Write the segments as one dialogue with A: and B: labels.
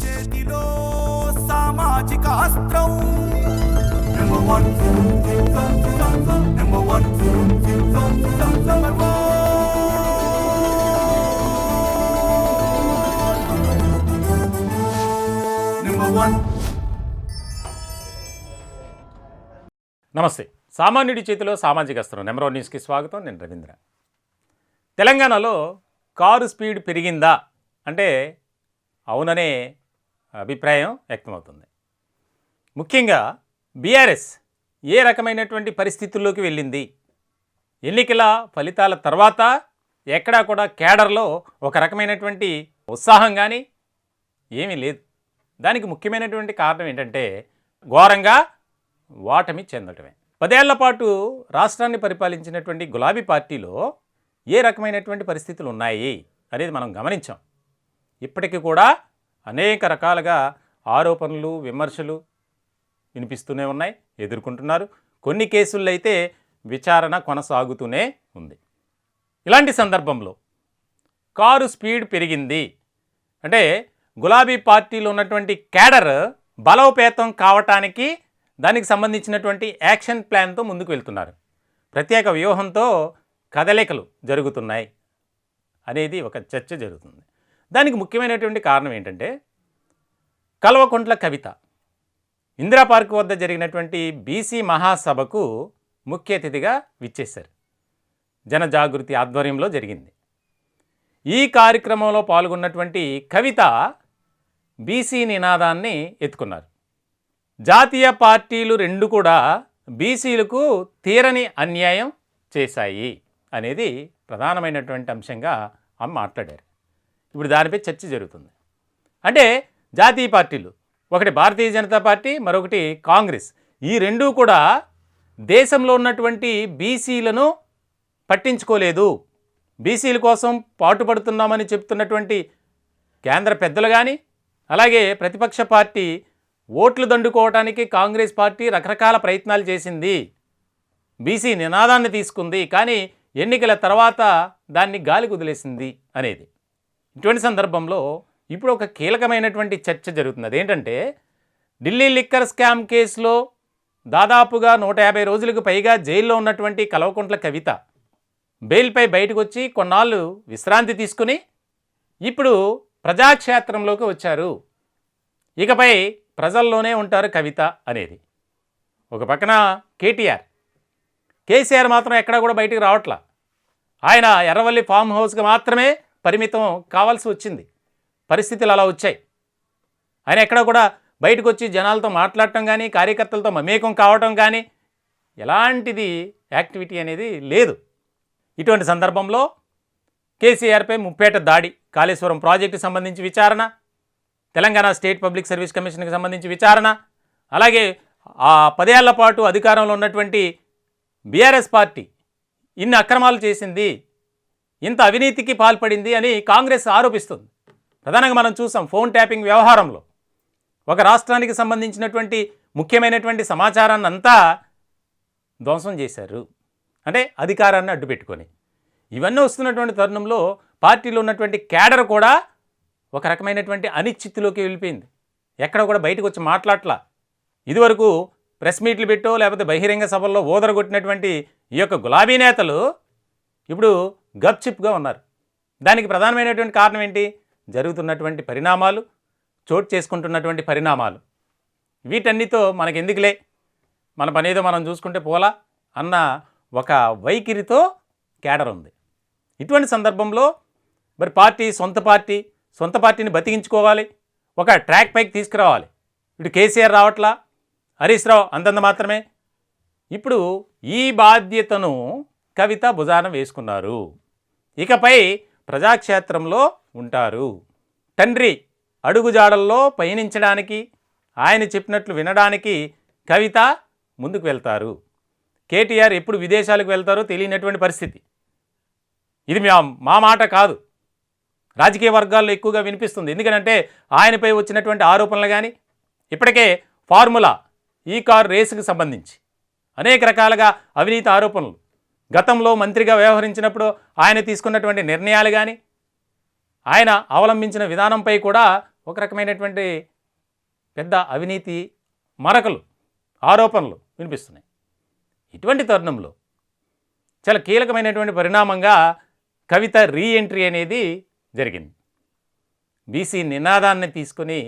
A: చేతిలో సామాజిక అస్త్రం number one number one number one.
B: నమస్తే. సామాన్యుడి చేతిలో సామాజిక అస్త్రం నెంబర్ వన్ న్యూస్కి స్వాగతం. నేను రవీంద్ర. తెలంగాణలో కారు స్పీడ్ పెరిగిందా అంటే అవుననే అభిప్రాయం వ్యక్తమవుతుంది. ముఖ్యంగా బీఆర్ఎస్ ఏ రకమైనటువంటి పరిస్థితుల్లోకి వెళ్ళింది, ఎన్నికల ఫలితాల తర్వాత ఎక్కడా కూడా కేడర్లో ఒక రకమైనటువంటి ఉత్సాహం కానీ ఏమీ లేదు. దానికి ముఖ్యమైనటువంటి కారణం ఏంటంటే ఘోరంగా ఓటమి చెందటమే. 10 ఏళ్ల పాటు రాష్ట్రాన్ని పరిపాలించినటువంటి గులాబీ పార్టీలో ఏ రకమైనటువంటి పరిస్థితులు ఉన్నాయి అనేది మనం గమనించాం. ఇప్పటికీ కూడా అనేక రకాలుగా ఆరోపణలు, విమర్శలు వినిపిస్తూనే ఉన్నాయి, ఎదుర్కొంటున్నారు. కొన్ని కేసుల్లో అయితే విచారణ కొనసాగుతూనే ఉంది. ఇలాంటి సందర్భంలో కారు స్పీడ్ పెరిగింది అంటే గులాబీ పార్టీలో ఉన్నటువంటి కేడర్ బలోపేతం కావటానికి దానికి సంబంధించినటువంటి యాక్షన్ ప్లాన్తో ముందుకు వెళ్తున్నారు. ప్రత్యేక వ్యూహంతో కదలికలు జరుగుతున్నాయి అనేది ఒక చర్చ జరుగుతుంది. దానికి ముఖ్యమైనటువంటి కారణం ఏంటంటే కల్వకుంట్ల కవిత ఇందిరా పార్క్ వద్ద జరిగినటువంటి బీసీ మహాసభకు ముఖ్య అతిథిగా విచ్చేశారు. జనజాగృతి ఆధ్వర్యంలో జరిగింది. ఈ కార్యక్రమంలో పాల్గొన్నటువంటి కవిత బీసీ నినాదాన్ని ఎత్తుకున్నారు. జాతీయ పార్టీలు రెండు కూడా బీసీలకు తీరని అన్యాయం చేశాయి అనేది ప్రధానమైనటువంటి అంశంగా ఆమె మాట్లాడారు. ఇప్పుడు దానిపై చర్చ జరుగుతుంది. అంటే జాతీయ పార్టీలు, ఒకటి భారతీయ జనతా పార్టీ, మరొకటి కాంగ్రెస్, ఈ రెండూ కూడా దేశంలో ఉన్నటువంటి బీసీలను పట్టించుకోలేదు. బీసీల కోసం పాటుపడుతున్నామని చెప్తున్నటువంటి కేంద్ర పెద్దలు కానీ, అలాగే ప్రతిపక్ష పార్టీ ఓట్లు దండుకోవడానికి కాంగ్రెస్ పార్టీ రకరకాల ప్రయత్నాలు చేసింది, బీసీ నినాదాన్ని తీసుకుంది, కానీ ఎన్నికల తర్వాత దాన్ని గాలికి వదిలేసింది అనేది. ఇటువంటి సందర్భంలో ఇప్పుడు ఒక కీలకమైనటువంటి చర్చ జరుగుతుంది. అదేంటంటే ఢిల్లీ లిక్కర్ స్కామ్ కేసులో దాదాపుగా 150 రోజులకు పైగా జైల్లో ఉన్నటువంటి కల్వకుంట్ల కవిత బెయిల్పై బయటకు వచ్చి కొన్నాళ్ళు విశ్రాంతి తీసుకుని ఇప్పుడు ప్రజాక్షేత్రంలోకి వచ్చారు. ఇకపై ప్రజల్లోనే ఉంటారు కవిత అనేది. ఒక పక్కన కేసీఆర్ మాత్రం ఎక్కడా కూడా బయటికి రావట్లా. ఆయన ఎర్రవల్లి ఫామ్ హౌస్కి మాత్రమే పరిమితం కావాల్సి వచ్చింది. పరిస్థితులు అలా వచ్చాయి. ఆయన ఎక్కడా కూడా బయటకు వచ్చి జనాలతో మాట్లాడటం కానీ, కార్యకర్తలతో మమేకం కావటం కానీ ఎలాంటిది యాక్టివిటీ అనేది లేదు. ఇటువంటి సందర్భంలో కేసీఆర్పై ముప్పేట దాడి, కాళేశ్వరం ప్రాజెక్టుకి సంబంధించి విచారణ, తెలంగాణ స్టేట్ పబ్లిక్ సర్వీస్ కమిషన్కి సంబంధించి విచారణ, అలాగే ఆ 10 ఏళ్ల పాటు అధికారంలో ఉన్నటువంటి బీఆర్ఎస్ పార్టీ ఇన్ని అక్రమాలు చేసింది, ఇంత అవినీతికి పాల్పడింది అని కాంగ్రెస్ ఆరోపిస్తుంది. ప్రధానంగా మనం చూసాం ఫోన్ ట్యాపింగ్ వ్యవహారంలో ఒక రాష్ట్రానికి సంబంధించినటువంటి ముఖ్యమైనటువంటి సమాచారాన్ని అంతా ధ్వంసం చేశారు. అంటే అధికారాన్ని అడ్డుపెట్టుకొని. ఇవన్నీ వస్తున్నటువంటి తరుణంలో పార్టీలో ఉన్నటువంటి కేడర్ కూడా ఒక రకమైనటువంటి అనిశ్చితిలోకి వెళ్ళిపోయింది. ఎక్కడ కూడా బయటకు వచ్చి మాట్లాడట్లా. ఇదివరకు ప్రెస్ మీట్లు పెట్టో లేకపోతే బహిరంగ సభల్లో ఓదరగొట్టినటువంటి ఈ యొక్క గులాబీ నేతలు ఇప్పుడు గప్చిప్గా ఉన్నారు. దానికి ప్రధానమైనటువంటి కారణం ఏంటి? జరుగుతున్నటువంటి పరిణామాలు, చోటు చేసుకుంటున్నటువంటి పరిణామాలు. వీటన్నిటితో మనకెందుకులే, మన పనేదో మనం చూసుకుంటే పోలా అన్న ఒక వైఖరితో కేడర్ ఉంది. ఇటువంటి సందర్భంలో మరి సొంత పార్టీని బతికించుకోవాలి, ఒక ట్రాక్ పైకి తీసుకురావాలి. ఇటు కేసీఆర్ రావట్లా, హరీష్ రావు అంతంత మాత్రమే. ఇప్పుడు ఈ బాధ్యతను కవిత భుజాన వేసుకున్నారు. ఇకపై ప్రజాక్షేత్రంలో ఉంటారు. తండ్రి అడుగుజాడల్లో పయనించడానికి, ఆయన చెప్పినట్లు వినడానికి కవిత ముందుకు వెళ్తారు. కేటీఆర్ ఎప్పుడు విదేశాలకు వెళ్తారో తెలియనటువంటి పరిస్థితి. ఇది మా మాట కాదు, రాజకీయ వర్గాల్లో ఎక్కువగా వినిపిస్తుంది. ఎందుకంటే ఆయనపై వచ్చినటువంటి ఆరోపణలు కానీ, ఇప్పటికే ఫార్ములా ఈ కార్ రేసుకు సంబంధించి అనేక రకాలుగా అవినీతి ఆరోపణలు, గతంలో మంత్రిగా వ్యవహరించినప్పుడు ఆయన తీసుకున్నటువంటి నిర్ణయాలు కానీ, ఆయన అవలంబించిన విధానంపై కూడా ఒక రకమైనటువంటి పెద్ద అవినీతి మరకలు ఆరోపణలు వినిపిస్తున్నాయి. ఇటువంటి తరుణంలో చాలా కీలకమైనటువంటి పరిణామంగా కవిత రీఎంట్రీ అనేది జరిగింది. బీసీ నినాదాన్ని తీసుకొని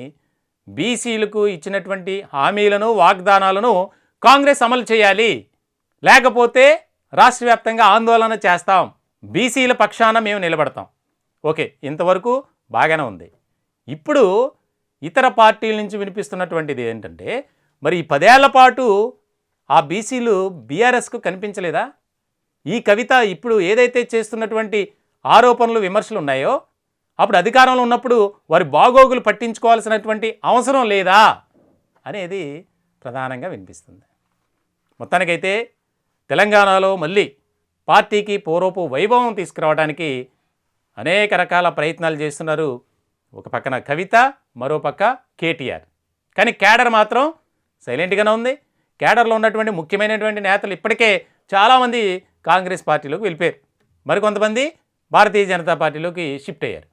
B: బీసీలకు ఇచ్చినటువంటి హామీలను వాగ్దానాలను కాంగ్రెస్ అమలు చేయాలి, లేకపోతే రాష్ట్ర వ్యాప్తంగా ఆందోళన చేస్తాం, బీసీల పక్షాన మేము నిలబడతాం. ఓకే, ఇంతవరకు బాగానే ఉంది. ఇప్పుడు ఇతర పార్టీల నుంచి వినిపిస్తున్నటువంటిది ఏంటంటే, మరి ఈ 10 ఏళ్ల పాటు ఆ బీసీలు బీఆర్ఎస్కు కనిపించలేదా? ఈ కవిత ఇప్పుడు ఏదైతే చేస్తున్నటువంటి ఆరోపణలు విమర్శలు ఉన్నాయో, అప్పుడు అధికారంలో ఉన్నప్పుడు వారి బాగోగులు పట్టించుకోవాల్సినటువంటి అవసరం లేదా అనేది ప్రధానంగా వినిపిస్తుంది. మొత్తానికైతే తెలంగాణలో మళ్ళీ పార్టీకి పూర్వపు వైభవం తీసుకురావడానికి అనేక రకాల ప్రయత్నాలు చేస్తున్నారు. ఒక పక్కన కవిత, మరో పక్క కేటీఆర్. కానీ కేడర్ మాత్రం సైలెంట్గానే ఉంది. కేడర్లో ఉన్నటువంటి ముఖ్యమైనటువంటి నేతలు ఇప్పటికే చాలామంది కాంగ్రెస్ పార్టీలోకి వెళ్ళిపోయారు, మరికొంతమంది భారతీయ జనతా పార్టీలోకి షిఫ్ట్ అయ్యారు.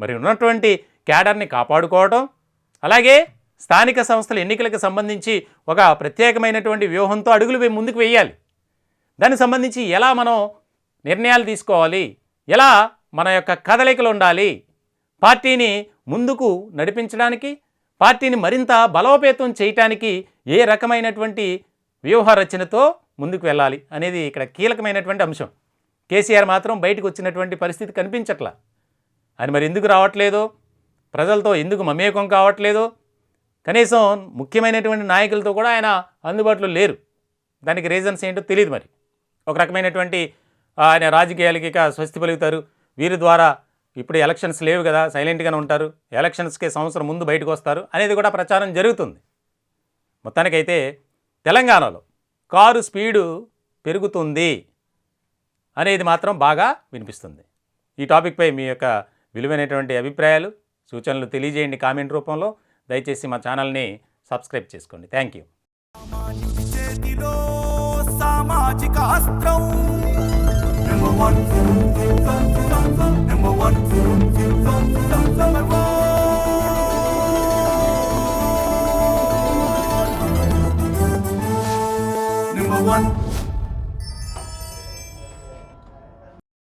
B: మరి ఉన్నటువంటి కేడర్ని కాపాడుకోవడం, అలాగే స్థానిక సంస్థల ఎన్నికలకు సంబంధించి ఒక ప్రత్యేకమైనటువంటి వ్యూహంతో అడుగులు ముందుకు వేయాలి. దానికి సంబంధించి ఎలా మనం నిర్ణయాలు తీసుకోవాలి, ఎలా మన యొక్క కదలికలు ఉండాలి, పార్టీని ముందుకు నడిపించడానికి, పార్టీని మరింత బలోపేతం చేయటానికి ఏ రకమైనటువంటి వ్యూహ రచనతో ముందుకు వెళ్ళాలి అనేది ఇక్కడ కీలకమైనటువంటి అంశం. కేసీఆర్ మాత్రం బయటకు వచ్చినటువంటి పరిస్థితి కనిపించట్లా. ఆయన మరి ఎందుకు రావట్లేదో, ప్రజలతో ఎందుకు మమేకం కావట్లేదో, కనీసం ముఖ్యమైనటువంటి నాయకులతో కూడా ఆయన అందుబాటులో లేరు. దానికి రీజన్స్ ఏంటో తెలియదు. మరి ఒక రకమైనటువంటి ఆయన రాజకీయాలకి ఇక స్వస్తి పలుకుతారు, వీరి ద్వారా ఇప్పుడు ఎలక్షన్స్ లేవు కదా, సైలెంట్గానే ఉంటారు, ఎలక్షన్స్కి సంవత్సరం ముందు బయటకు వస్తారు అనేది కూడా ప్రచారం జరుగుతుంది. మొత్తానికైతే తెలంగాణలో కారు స్పీడు పెరుగుతుంది అనేది మాత్రం బాగా వినిపిస్తుంది. ఈ టాపిక్పై మీ యొక్క విలువైనటువంటి అభిప్రాయాలు, సూచనలు తెలియజేయండి కామెంట్ రూపంలో. దయచేసి మా ఛానల్ని సబ్స్క్రైబ్ చేసుకోండి. Thank you.
A: చేతిలో సామాజిక అస్త్రం నెంబర్ 1